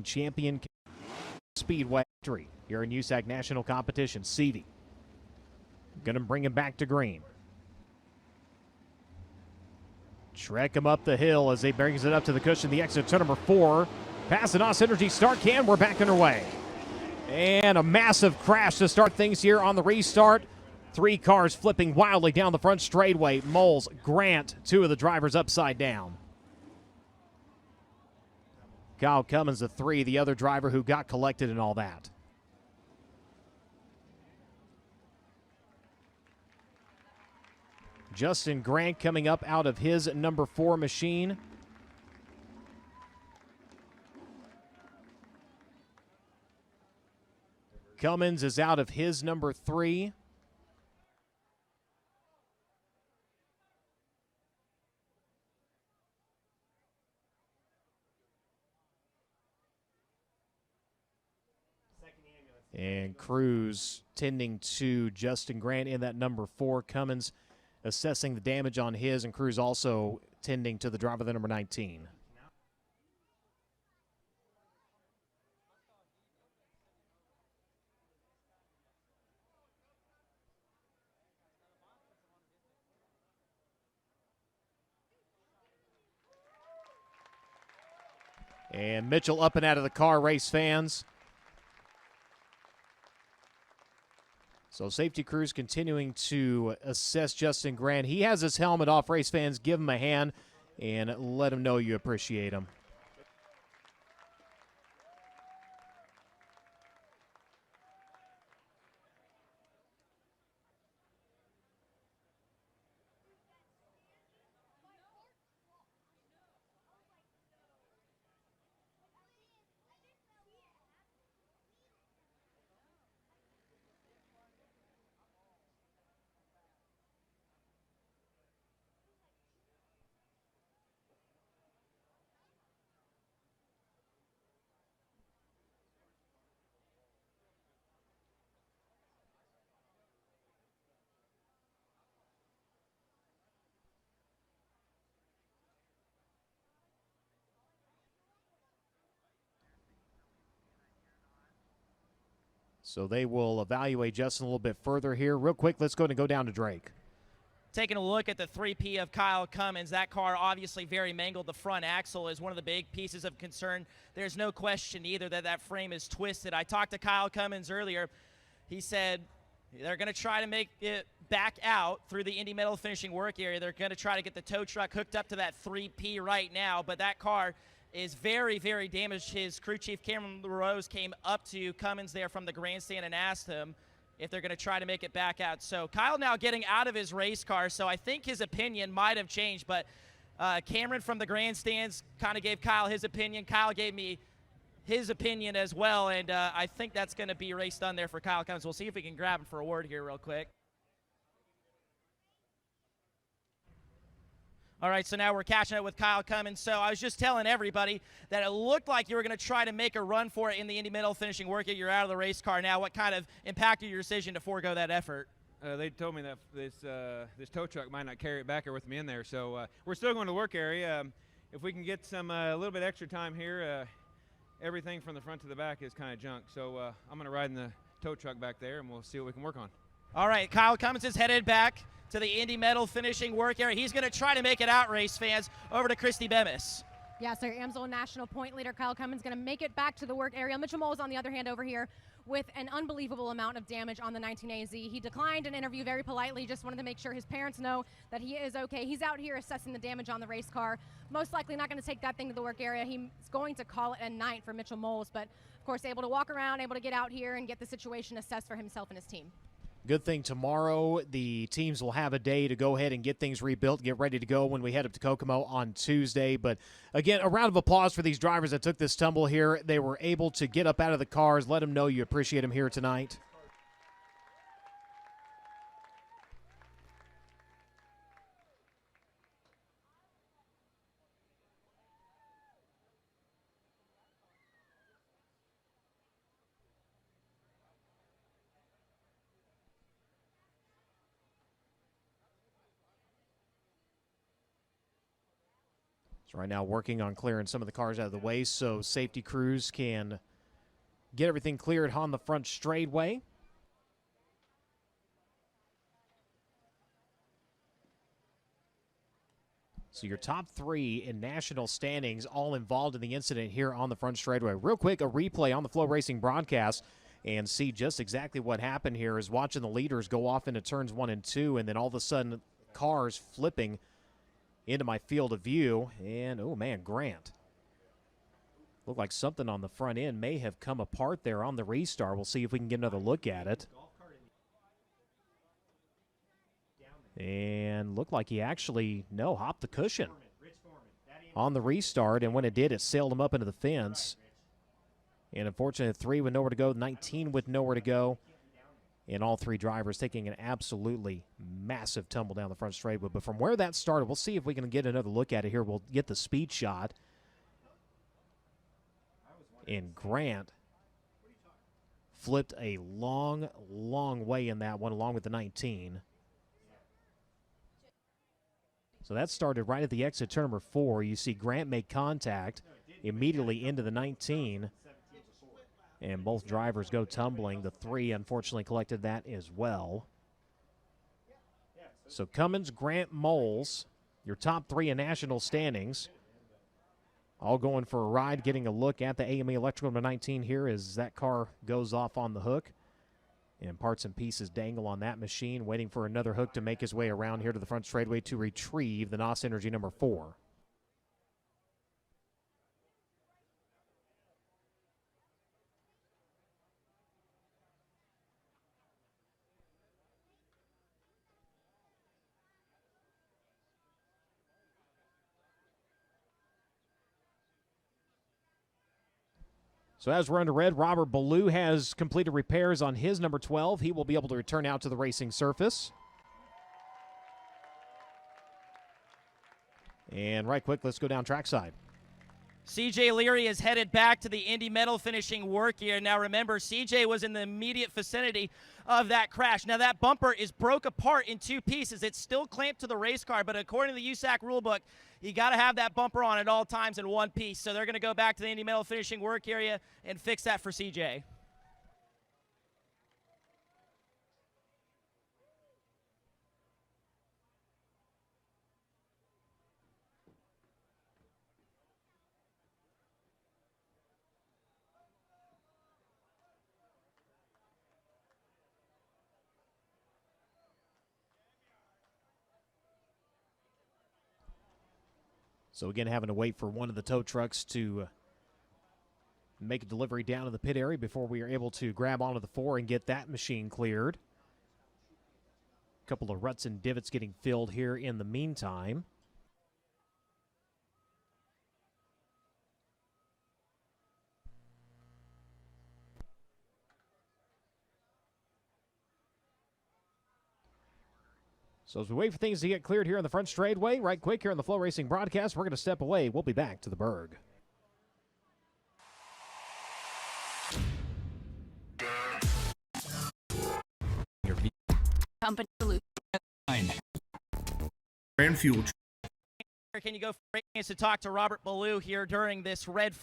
champion Speedway victory here in USAC National Competition. Seavey going to bring him back to green. Trek him up the hill as he brings it up to the cushion. The exit turn number 4. Past the NOS Energy start can. We're back underway. And a massive crash to start things here on the restart. 3 cars flipping wildly down the front straightaway. Moles, Grant, 2 of the drivers upside down. Kyle Cummins, the 3, the other driver who got collected and all that. Justin Grant coming up out of his number 4 machine. Cummins is out of his number 3. And Cruz tending to Justin Grant in that number 4. Cummins assessing the damage on his, and Cruz also tending to the driver, the number 19. And Mitchell up and out of the car, race fans. So safety crews continuing to assess Justin Grant. He has his helmet off. Race fans, give him a hand and let him know you appreciate him. So they will evaluate Justin a little bit further here. Real quick, let's go down to Drake. Taking a look at the 3P of Kyle Cummins, that car obviously very mangled. The front axle is one of the big pieces of concern. There's no question either that that frame is twisted. I talked to Kyle Cummins earlier. He said they're going to try to make it back out through the Indy Metal finishing work area. They're going to try to get the tow truck hooked up to that 3P right now, but that car is very, very damaged. His crew chief, Cameron LaRose, came up to Cummins there from the grandstand and asked him if they're going to try to make it back out. So Kyle now getting out of his race car, so I think his opinion might have changed, but Cameron from the grandstands kind of gave Kyle his opinion. Kyle gave me his opinion as well, and I think that's going to be race done there for Kyle Cummins. We'll see if we can grab him for a word here real quick. All right, so now we're catching up with Kyle Cummins. So I was just telling everybody that it looked like you were going to try to make a run for it in the Indy Metal finishing work. You're out of the race car now. What kind of impacted your decision to forego that effort? They told me that this tow truck might not carry it back or with me in there. So we're still going to the work area. If we can get some a little bit extra time here, everything from the front to the back is kind of junk. So I'm going to ride in the tow truck back there, and we'll see what we can work on. All right, Kyle Cummins is headed back to the Indy Metal finishing work area. He's going to try to make it out, race fans. Over to Christy Bemis. Yeah, so your AMSOIL national point leader Kyle Cummins going to make it back to the work area. Mitchell Moles, on the other hand, over here with an unbelievable amount of damage on the 19AZ. He declined an interview very politely, just wanted to make sure his parents know that he is okay. He's out here assessing the damage on the race car. Most likely not going to take that thing to the work area. He's going to call it a night for Mitchell Moles, but of course able to walk around, able to get out here and get the situation assessed for himself and his team. Good thing tomorrow the teams will have a day to go ahead and get things rebuilt, get ready to go when we head up to Kokomo on Tuesday. But again, a round of applause for these drivers that took this tumble here. They were able to get up out of the cars. Let them know you appreciate them here tonight. So right now working on clearing some of the cars out of the way so safety crews can get everything cleared on the front straightaway. So your top three in national standings all involved in the incident here on the front straightaway. Real quick, a replay on the Flo Racing broadcast and see just exactly what happened here is watching the leaders go off into turns 1 and 2, and then all of a sudden cars flipping into my field of view. And, oh, man, Grant. Looked like something on the front end may have come apart there on the restart. We'll see if we can get another look at it. And looked like he actually, hopped the cushion on the restart. And when it did, it sailed him up into the fence. And unfortunately, 3 with nowhere to go, 19 with nowhere to go. And all 3 drivers taking an absolutely massive tumble down the front straightaway. But from where that started, we'll see if we can get another look at it here. We'll get the speed shot. And Grant flipped a long, long way in that one, along with the 19. So that started right at the exit turn number 4. You see Grant make contact immediately into the 19. And both drivers go tumbling. The 3 unfortunately collected that as well. So Cummins, Grant, Moles, your top 3 in national standings, all going for a ride, getting a look at the AME Electrical number 19 here as that car goes off on the hook. And parts and pieces dangle on that machine, waiting for another hook to make his way around here to the front straightaway to retrieve the NOS Energy number 4. So as we're under red, Robert Ballou has completed repairs on his number 12. He will be able to return out to the racing surface. And right quick, let's go down trackside. CJ Leary is headed back to the Indy Medal finishing work here. Now remember, CJ was in the immediate vicinity of that crash. Now that bumper is broke apart in 2 pieces. It's still clamped to the race car, but according to the USAC rulebook, you got to have that bumper on at all times in 1 piece. So they're going to go back to the Indy Medal finishing work area and fix that for CJ. So again, having to wait for one of the tow trucks to make a delivery down to the pit area before we are able to grab onto the 4 and get that machine cleared. A couple of ruts and divots getting filled here in the meantime. So as we wait for things to get cleared here on the front straightaway, right quick here on the Flo Racing broadcast, we're going to step away. We'll be back to the Berg. Company and fuel. Can you go for to talk to Robert Ballou here during this red flag?